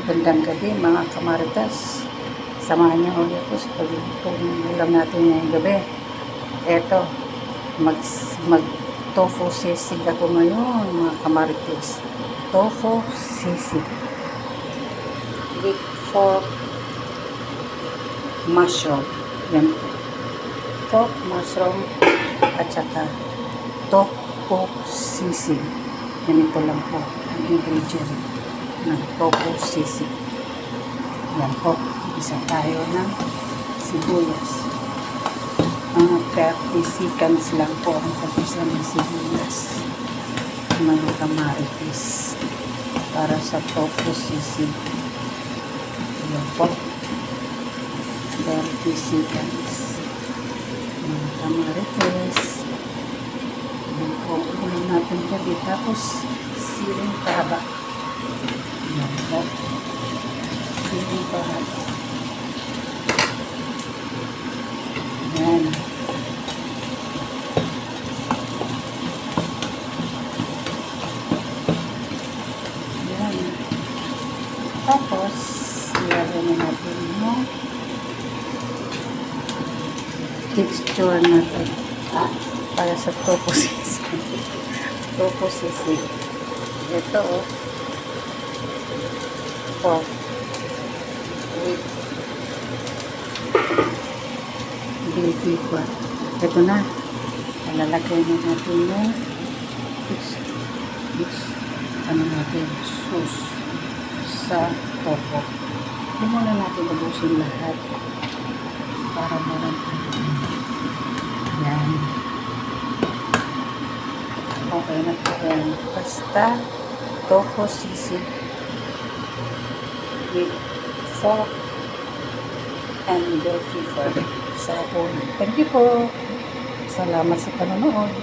Magandang gabi mga kamaritas. Samahan niyo ulit ako sa pag-ulam natin ngayong gabi. Eto, mag tofu sisig ako ngayon mga kamaritas. Tofu sisig with pork mushroom. Yan. Pork mushroom at saka tofu sisig. Ganito lang po ang ingredient ng tofu sisig. Yan po, isa tayo ng sibuyas. Mga 30 seconds lang po ang pag-isa ng sibuyas, mga kamaritis, para sa tofu sisig. Yan po, 30 seconds, mga kamaritis. Yan po, ulam natin gabi. Tapos siling taba. Yan po, siling taba. Yan. Yan. Tapos, ilagay na natin yung texture natin. Para sa tofu sisig. Tofu sisig. Ito, pork with baby pa. Ito na. Lalagay na natin yung sauce sa tofu. Hindi muna natin ubusin lahat para meron. Yan. Okay na po yan. Basta tofu sisig with pork and bell pepper sa puno. Thank you po. Salamat sa panonood.